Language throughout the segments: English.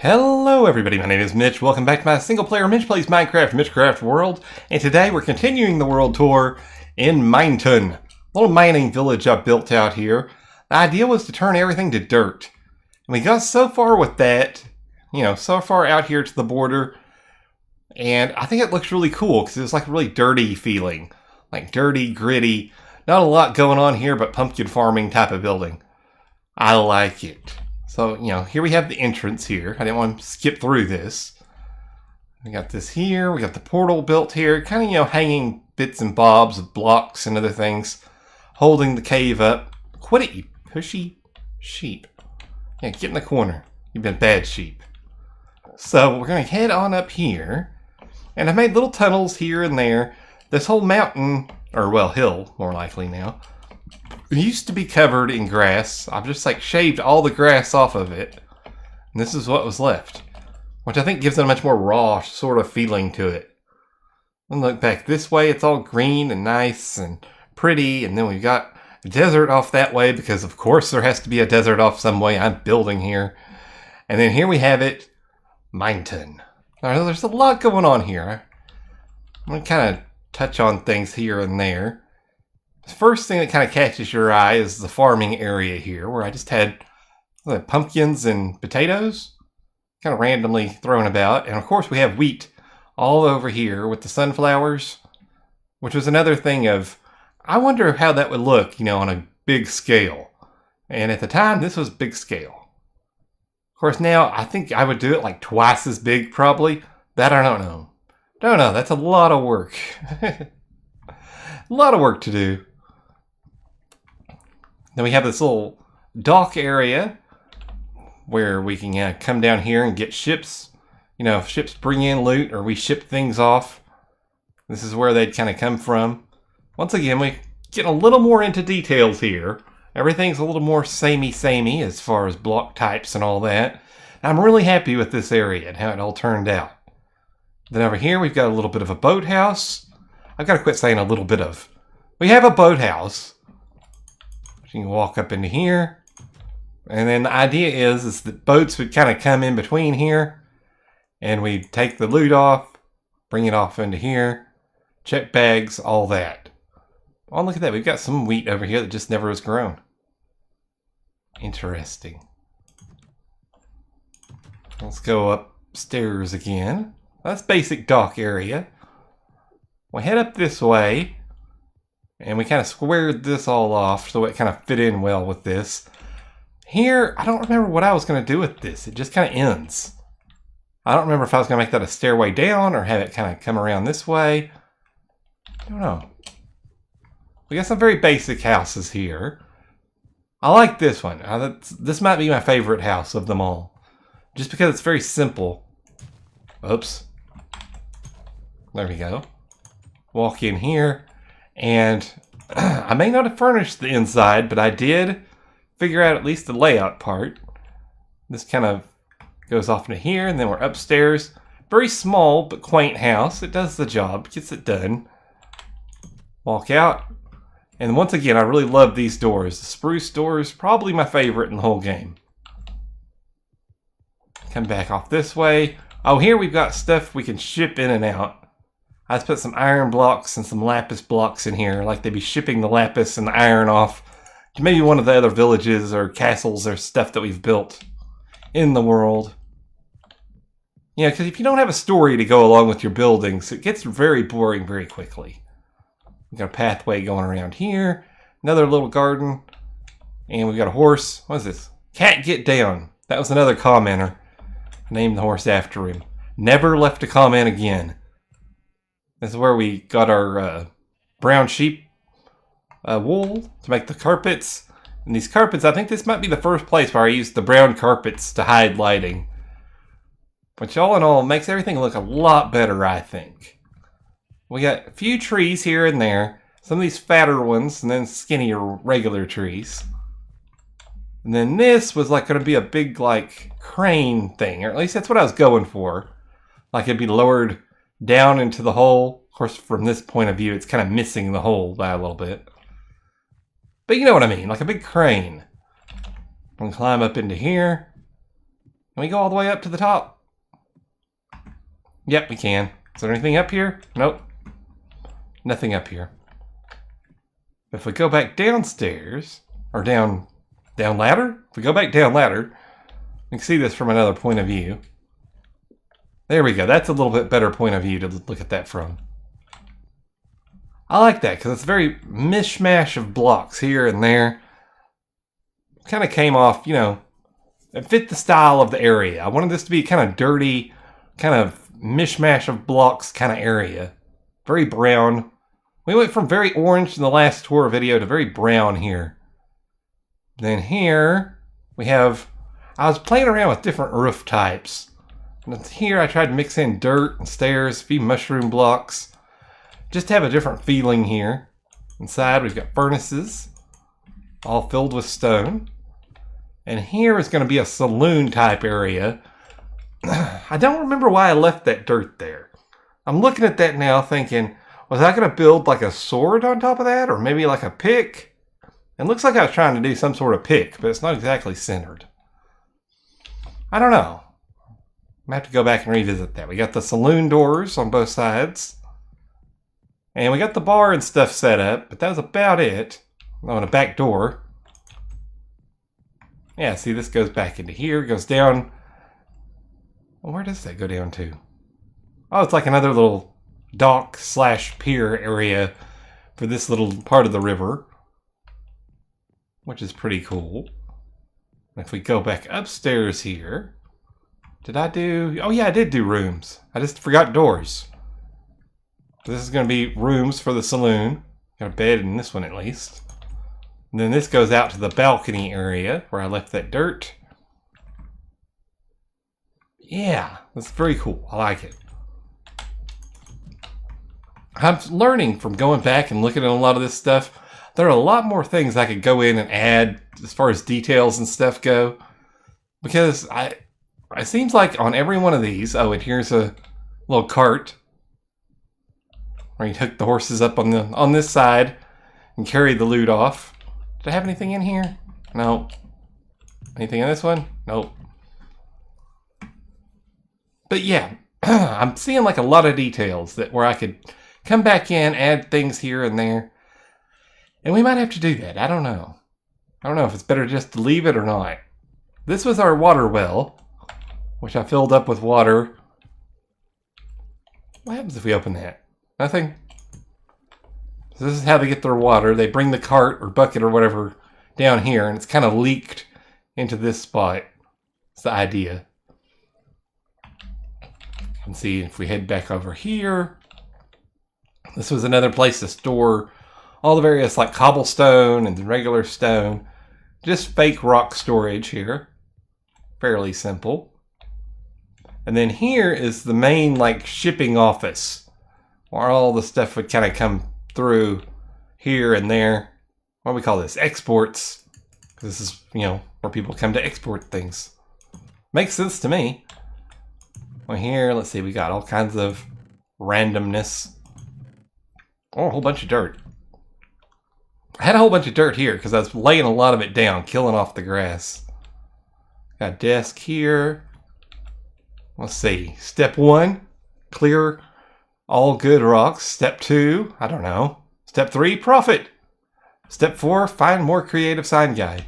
Hello everybody, my name is Mitch. Welcome back to my single player Mitch Plays Minecraft Mitchcraft world. And today we're continuing the world tour in Mineton. A little mining village I built out here. The idea was to turn everything to dirt. And we got so far with that, so far out here to the border. And I think it looks really cool because it's like a really dirty feeling. Like dirty, gritty. Not a lot going on here but pumpkin farming type of building. I like it. So, here we have the entrance here. I didn't want to skip through this. We got this here. We got the portal built here. Kind of, hanging bits and bobs of blocks and other things. Holding the cave up. Quit it, you pushy sheep. Yeah, get in the corner. You've been bad sheep. So, we're going to head on up here. And I made little tunnels here and there. This whole mountain, or well, hill, more likely now. It used to be covered in grass. I've just shaved all the grass off of it. And this is what was left. Which I think gives it a much more raw sort of feeling to it. And look back this way, it's all green and nice and pretty. And then we've got a desert off that way because of course there has to be a desert off some way. I'm building here. And then here we have it, Mineton. Now, there's a lot going on here. I'm going to kind of touch on things here and there. The first thing that kind of catches your eye is the farming area here, where I just had pumpkins and potatoes kind of randomly thrown about. And of course we have wheat all over here with the sunflowers, which was another thing of, I wonder how that would look, on a big scale. And at the time, this was big scale. Of course, now I think I would do it like twice as big, probably. That I don't know. Don't know, that's a lot of work. A lot of work to do. Then we have this little dock area where we can come down here and get ships. If ships bring in loot or we ship things off. This is where they'd kind of come from. Once again, we get a little more into details here. Everything's a little more samey as far as block types and all that. I'm really happy with this area and how it all turned out. Then over here we've got a little bit of a boathouse. I've got to quit saying a little bit of. We have a boathouse. You can walk up into here. And then the idea is that boats would kind of come in between here. And we'd take the loot off. Bring it off into here. Check bags, all that. Oh, look at that. We've got some wheat over here that just never was grown. Interesting. Let's go upstairs again. That's basic dock area. We head up this way. And we kind of squared this all off so it kind of fit in well with this. Here, I don't remember what I was going to do with this. It just kind of ends. I don't remember if I was going to make that a stairway down or have it kind of come around this way. I don't know. We got some very basic houses here. I like this one. This might be my favorite house of them all. Just because it's very simple. Oops. There we go. Walk in here. And I may not have furnished the inside, but I did figure out at least the layout part. This kind of goes off into here, and then we're upstairs. Very small but quaint house. It does the job, gets it done. Walk out. And once again, I really love these doors. The spruce door is probably my favorite in the whole game. Come back off this way. Oh, here we've got stuff we can ship in and out. I just put some iron blocks and some lapis blocks in here, like they'd be shipping the lapis and the iron off to maybe one of the other villages or castles or stuff that we've built in the world. Because if you don't have a story to go along with your buildings, it gets very boring very quickly. We've got a pathway going around here, another little garden, and we've got a horse. What is this? Cat Get Down. That was another commenter. I named the horse after him. Never left a comment again. This is where we got our brown sheep wool to make the carpets. And these carpets, I think this might be the first place where I used the brown carpets to hide lighting. Which all in all makes everything look a lot better, I think. We got a few trees here and there. Some of these fatter ones and then skinnier regular trees. And then this was going to be a big crane thing. Or at least that's what I was going for. It'd be lowered down into the hole. Of course, from this point of view, it's kind of missing the hole by a little bit. But you know what I mean, like a big crane. I'm going to climb up into here. Can we go all the way up to the top? Yep, we can. Is there anything up here? Nope. Nothing up here. If we go back downstairs, or down ladder? If we go back down ladder, we can see this from another point of view. There we go. That's a little bit better point of view to look at that from. I like that because it's a very mishmash of blocks here and there. Kind of came off, you know, it fit the style of the area. I wanted this to be kind of dirty, kind of mishmash of blocks kind of area. Very brown. We went from very orange in the last tour video to very brown here. Then here we have, I was playing around with different roof types. And here I tried to mix in dirt and stairs, a few mushroom blocks. Just to have a different feeling here. Inside we've got furnaces, all filled with stone. And here is going to be a saloon type area. I don't remember why I left that dirt there. I'm looking at that now thinking, was I going to build like a sword on top of that? Or maybe like a pick? It looks like I was trying to do some sort of pick, but it's not exactly centered. I don't know. I'm going to have to go back and revisit that. We got the saloon doors on both sides. And we got the bar and stuff set up, but that was about it. Oh, and a back door. Yeah, see, this goes back into here, goes down. Well, where does that go down to? Oh, it's like another little dock / pier area for this little part of the river, which is pretty cool. If we go back upstairs here, did I do? Oh yeah, I did do rooms. I just forgot doors. This is going to be rooms for the saloon. Got a bed in this one at least. And then this goes out to the balcony area where I left that dirt. Yeah, that's very cool. I like it. I'm learning from going back and looking at a lot of this stuff. There are a lot more things I could go in and add as far as details and stuff go. Because it seems like on every one of these, oh, and here's a little cart where you hook the horses up on this side and carry the loot off. Did I have anything in here? No. Anything in this one? Nope. But yeah, I'm seeing like a lot of details where I could come back in, add things here and there. And we might have to do that. I don't know. I don't know if it's better just to leave it or not. This was our water well, which I filled up with water. What happens if we open that? Nothing. So this is how they get their water. They bring the cart or bucket or whatever down here, and it's kind of leaked into this spot. It's the idea. And see if we head back over here. This was another place to store all the various like cobblestone and regular stone. Just fake rock storage here. Fairly simple. And then here is the main like shipping office, where all the stuff would kind of come through here and there. What do we call this? Exports. This is, you know, where people come to export things. Makes sense to me. Well, here, let's see, we got all kinds of randomness. Oh, a whole bunch of dirt. I had a whole bunch of dirt here because I was laying a lot of it down, killing off the grass. Got a desk here. Let's see. Step 1, clear all good rocks. Step 2, I don't know. Step 3, profit. Step 4, find more creative sign guy.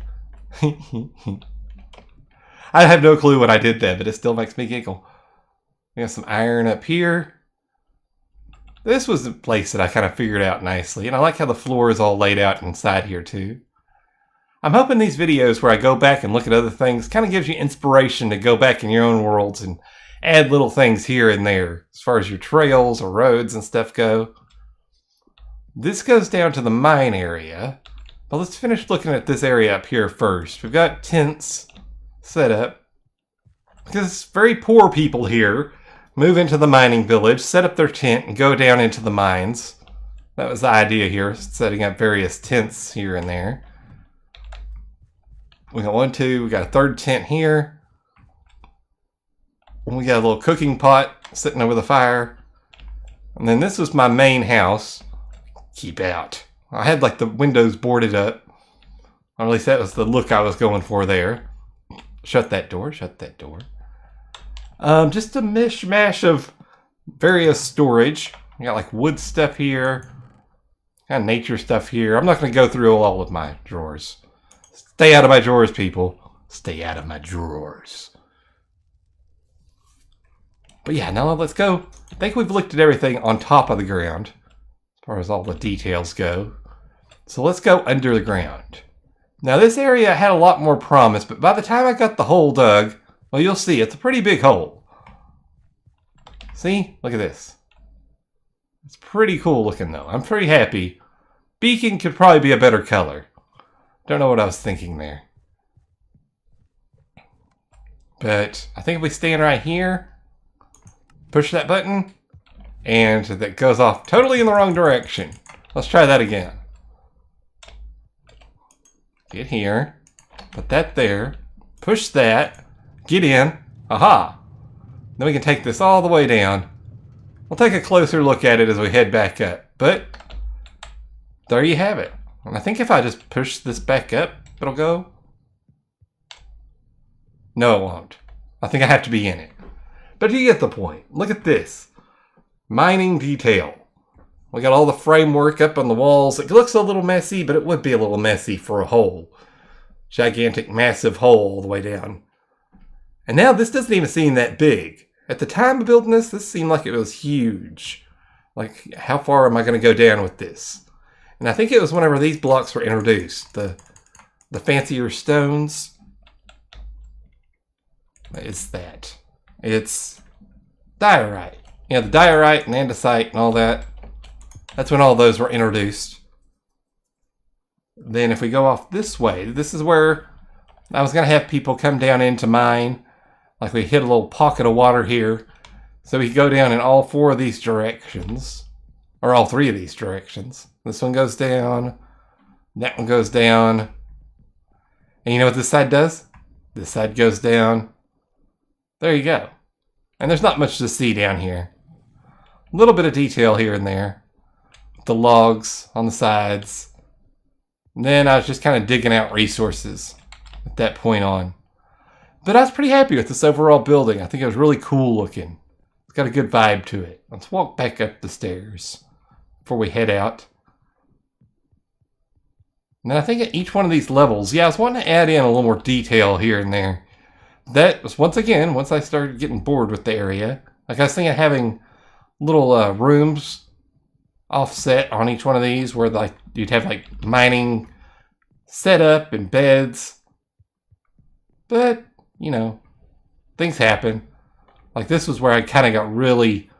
I have no clue what I did there, but it still makes me giggle. We got some iron up here. This was the place that I kind of figured out nicely, and I like how the floor is all laid out inside here too. I'm hoping these videos where I go back and look at other things kind of gives you inspiration to go back in your own worlds and add little things here and there as far as your trails or roads and stuff go. This goes down to the mine area, but let's finish looking at this area up here first. We've got tents set up because very poor people here move into the mining village, set up their tent, and go down into the mines. That was the idea here, setting up various tents here and there. We got 1, 2, we got a third tent here. We got a little cooking pot sitting over the fire. And then this was my main house. Keep out. I had like the windows boarded up. Or at least that was the look I was going for there. Shut that door, shut that door. Just a mishmash of various storage. We got like wood stuff here, kind of nature stuff here. I'm not going to go through all of my drawers. Stay out of my drawers, people. Stay out of my drawers. But yeah, now let's go. I think we've looked at everything on top of the ground, as far as all the details go. So let's go under the ground. Now this area had a lot more promise, but by the time I got the hole dug, well, you'll see, it's a pretty big hole. See? Look at this. It's pretty cool looking though. I'm pretty happy. Beacon could probably be a better color. Don't know what I was thinking there. But I think if we stand right here, push that button, and that goes off totally in the wrong direction. Let's try that again. Get here, put that there, push that, get in, aha. Then we can take this all the way down. We'll take a closer look at it as we head back up, but there you have it. And I think if I just push this back up, it'll go. No, it won't. I think I have to be in it. But you get the point. Look at this. Mining detail. We got all the framework up on the walls. It looks a little messy, but it would be a little messy for a hole. Gigantic, massive hole all the way down. And now this doesn't even seem that big. At the time of building this seemed like it was huge. Like, how far am I going to go down with this? And I think it was whenever these blocks were introduced. The fancier stones. What is that? It's diorite. Yeah, the diorite and andesite and all that. That's when all those were introduced. Then if we go off this way, this is where I was going to have people come down into mine. Like we hit a little pocket of water here. So we could go down in all four of these directions. Or all three of these directions. This one goes down. That one goes down. And you know what this side does? This side goes down. There you go. And there's not much to see down here. A little bit of detail here and there. The logs on the sides. And then I was just kind of digging out resources at that point on. But I was pretty happy with this overall building. I think it was really cool looking. It's got a good vibe to it. Let's walk back up the stairs before we head out. And then I think at each one of these levels, yeah, I was wanting to add in a little more detail here and there. That was, once again, once I started getting bored with the area, like I was thinking of having little rooms offset on each one of these where like you'd have like mining setup and beds. But, you know, things happen. Like this was where I kind of got really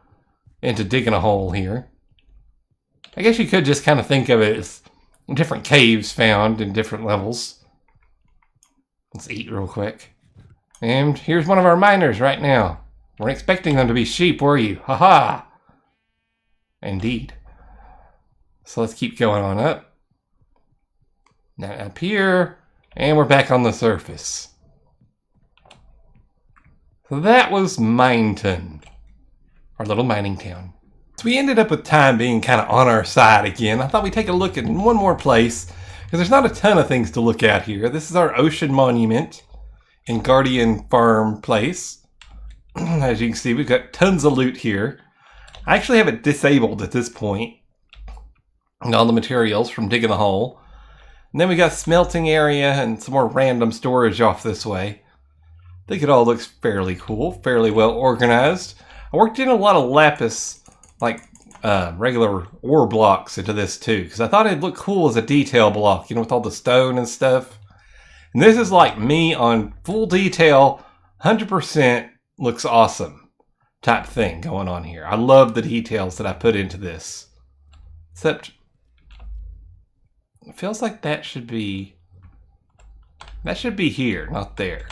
into digging a hole here. I guess you could just kind of think of it as different caves found in different levels. Let's eat real quick. And here's one of our miners right now. Weren't expecting them to be sheep, were you? Haha! Indeed. So let's keep going on up. Now up here, and we're back on the surface. So that was Mineton, our little mining town. So we ended up with time being kind of on our side again. I thought we'd take a look at one more place, because there's not a ton of things to look at here. This is our ocean monument in Guardian Farm Place. As you can see, we've got tons of loot here. I actually have it disabled at this point. And all the materials from digging the hole. And then we got smelting area and some more random storage off this way. I think it all looks fairly cool, fairly well organized. I worked in a lot of lapis, like regular ore blocks into this too, because I thought it'd look cool as a detail block, you know, with all the stone and stuff. And this is like me on full detail, 100% looks awesome type thing going on here. I love the details that I put into this. Except, it feels like that should be here, not there.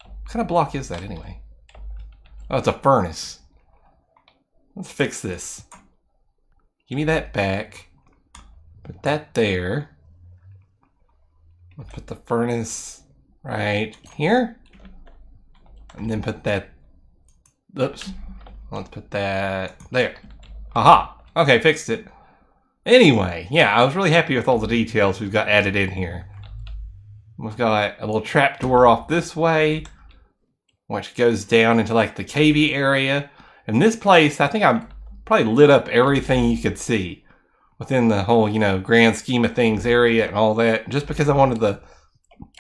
What kind of block is that anyway? Oh, it's a furnace. Let's fix this. Give me that back. Put that there. Let's put the furnace right here. And then put that... Oops. Let's put that there. Aha! Okay, fixed it. Anyway, yeah, I was really happy with all the details we've got added in here. We've got a little trap door off this way. which goes down into like the cavey area. And this place, I think I probably lit up everything you could see within the whole, grand scheme of things area and all that, just because I wanted the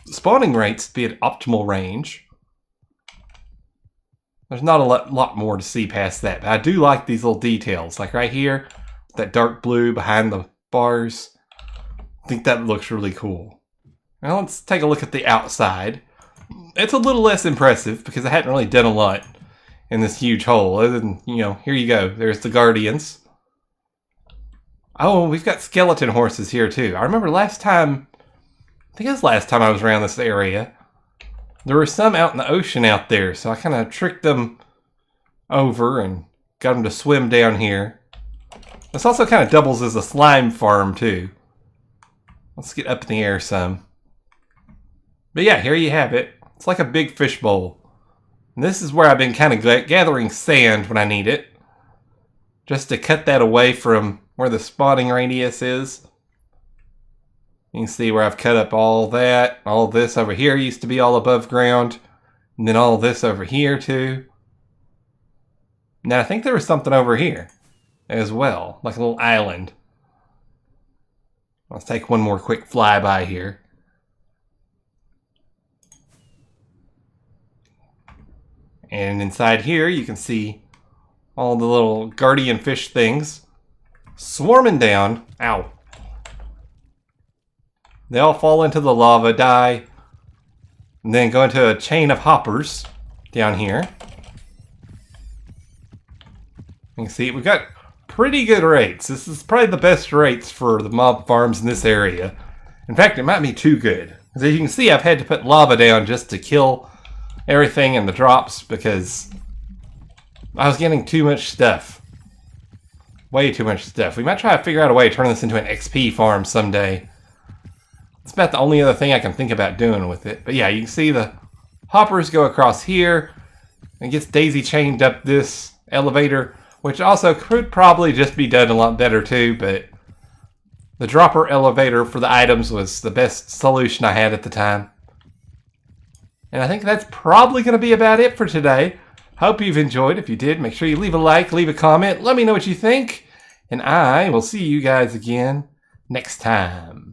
spawning rates to be at optimal range. There's not a lot more to see past that, but I do like these little details. Like right here, that dark blue behind the bars. I think that looks really cool. Now let's take a look at the outside. It's a little less impressive because I hadn't really done a lot in this huge hole. Other than, here you go. There's the Guardians. Oh, we've got skeleton horses here too. I remember last time, I think it was last time I was around this area, there were some out in the ocean out there, so I kind of tricked them over and got them to swim down here. This also kind of doubles as a slime farm too. Let's get up in the air some. But yeah, here you have it. It's like a big fish bowl. And this is where I've been kind of gathering sand when I need it, just to cut that away from where the spawning radius is. You can see where I've cut up all that. All this over here used to be all above ground. And then all this over here too. Now I think there was something over here as well, like a little island. Let's take one more quick flyby here. And inside here you can see all the little guardian fish things swarming down. Ow. They all fall into the lava, die, and then go into a chain of hoppers down here. You can see we've got pretty good rates. This is probably the best rates for the mob farms in this area. In fact, it might be too good. As you can see, I've had to put lava down just to kill everything in the drops because I was getting too much stuff. Way too much stuff. We might try to figure out a way to turn this into an XP farm someday. It's about the only other thing I can think about doing with it. But yeah, you can see the hoppers go across here and gets daisy chained up this elevator, which also could probably just be done a lot better too, but the dropper elevator for the items was the best solution I had at the time. And I think that's probably going to be about it for today. Hope you've enjoyed. If you did, make sure you leave a like, leave a comment, let me know what you think, and I will see you guys again next time.